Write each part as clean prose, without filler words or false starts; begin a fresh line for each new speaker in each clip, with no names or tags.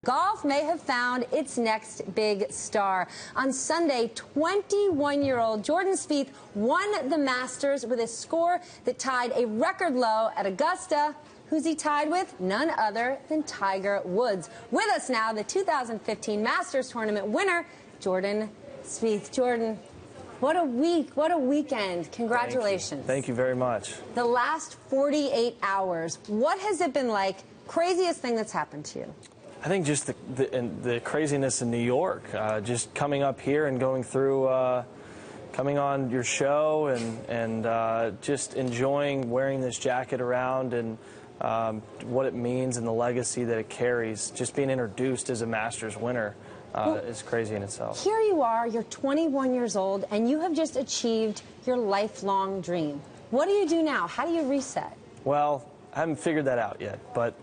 Golf may have found its next big star. On Sunday, 21-year-old Jordan Spieth won the Masters with a score that tied a record low at Augusta. Who's he tied with? None other than Tiger Woods. With us now, the 2015 Masters Tournament winner, Jordan Spieth. Jordan, what a week, what a weekend. Congratulations.
Thank you very much.
The last 48 hours, what has it been like? Craziest thing that's happened to you?
I think just the craziness in New York, just coming up here and going through, coming on your show and just enjoying wearing this jacket around and what it means and the legacy that it carries. Just being introduced as a Masters winner is crazy in itself.
Here you are, you're 21 years old, and you have just achieved your lifelong dream. What do you do now? How do you reset?
Well, I haven't figured that out yet, but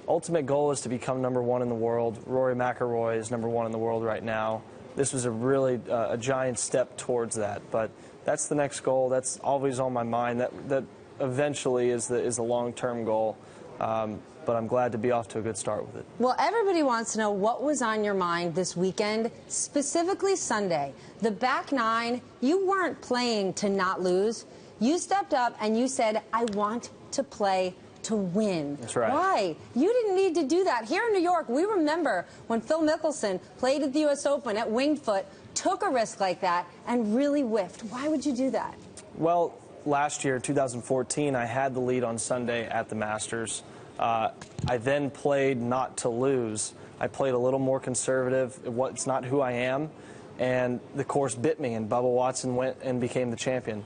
ultimate goal is to become #1 in the world. Rory McIlroy is #1 in the world right now. This was a really a giant step towards that, but that's the next goal. That's always on my mind. That eventually is the long-term goal. But I'm glad to be off to a good start with it.
Well, everybody wants to know what was on your mind this weekend, specifically Sunday. The back nine, you weren't playing to not lose. You stepped up and you said, I want to play to win.
That's right.
Why? You didn't need to do that. Here in New York, we remember when Phil Mickelson played at the U.S. Open at Winged Foot, took a risk like that, and really whiffed. Why would you do that?
Well, last year, 2014, I had the lead on Sunday at the Masters. I then played not to lose. I played a little more conservative. It's not who I am. And the course bit me, and Bubba Watson went and became the champion.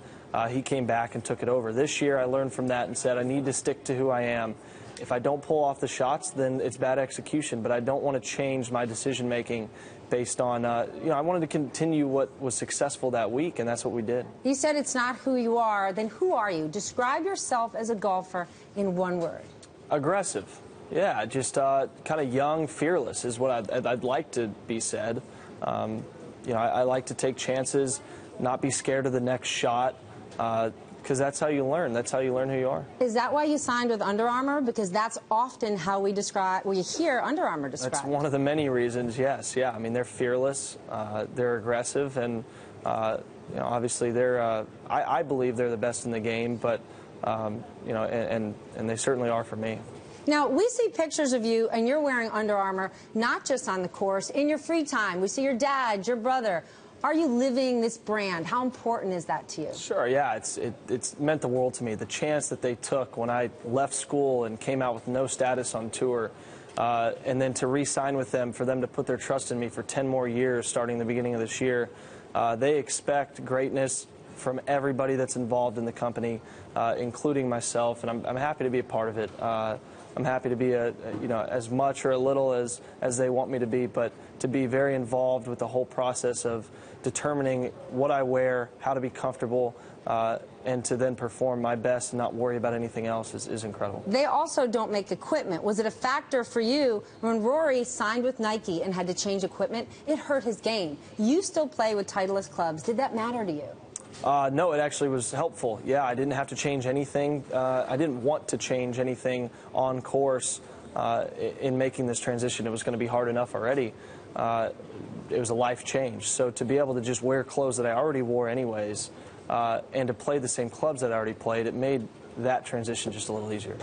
He came back and took it over. This year, I learned from that and said, I need to stick to who I am. If I don't pull off the shots, then it's bad execution, but I don't want to change my decision-making based on, I wanted to continue what was successful that week, and that's what we did.
You said it's not who you are. Then who are you? Describe yourself as a golfer in one word.
Aggressive. Yeah, just kind of young, fearless is what I'd like to be said. I like to take chances, not be scared of the next shot. Because that's how you learn. That's how you learn who you are.
Is that why you signed with Under Armour? Because that's often how we hear Under Armour described.
That's one of the many reasons, yes. Yeah, I mean, they're fearless, they're aggressive, and, obviously they're, I believe they're the best in the game, but, and they certainly are for me.
Now, we see pictures of you, and you're wearing Under Armour, not just on the course, in your free time. We see your dad, your brother. Are you living this brand? How important is that to you?
Sure, yeah, it's meant the world to me. The chance that they took when I left school and came out with no status on tour, and then to re-sign with them, for them to put their trust in me for 10 more years starting the beginning of this year. They expect greatness from everybody that's involved in the company, including myself, and I'm happy to be a part of it. I'm happy to be as much or a little as they want me to be, but to be very involved with the whole process of determining what I wear, how to be comfortable, and to then perform my best and not worry about anything else is incredible.
They also don't make equipment. Was it a factor for you when Rory signed with Nike and had to change equipment? It hurt his game. You still play with Titleist clubs. Did that matter to you?
No, it actually was helpful. Yeah, I didn't have to change anything. I didn't want to change anything on course in making this transition. It was going to be hard enough already. It was a life change. So to be able to just wear clothes that I already wore anyways, and to play the same clubs that I already played, it made that transition just a little easier.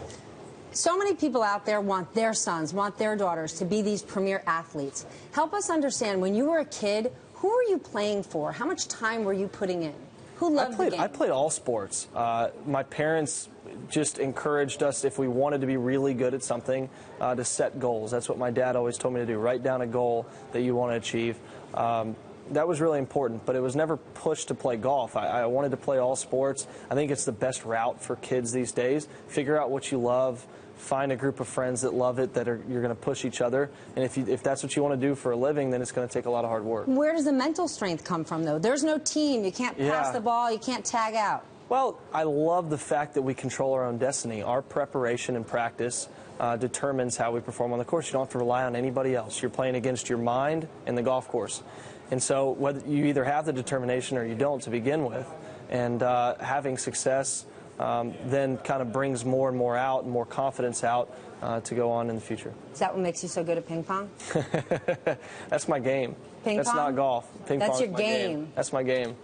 So many people out there want their sons, want their daughters to be these premier athletes. Help us understand, when you were a kid, who were you playing for? How much time were you putting in? Who loved the game?
I played all sports. My parents just encouraged us, if we wanted to be really good at something, to set goals. That's what my dad always told me to do. Write down a goal that you want to achieve. That was really important, but it was never pushed to play golf. I wanted to play all sports. I think it's the best route for kids these days. Figure out what you love. Find a group of friends that love it, you're going to push each other. And if that's what you want to do for a living, then it's going to take a lot of hard work.
Where does the mental strength come from, though? There's no team. You can't pass the ball. You can't tag out.
Well, I love the fact that we control our own destiny. Our preparation and practice determines how we perform on the course. You don't have to rely on anybody else. You're playing against your mind and the golf course. And so whether you either have the determination or you don't to begin with, and having success then kind of brings more and more out and more confidence out to go on in the future.
Is that what makes you so good at ping pong?
That's my game.
Ping
That's
pong?
not golf. Ping
That's
pong
your
is my
game.
That's my game.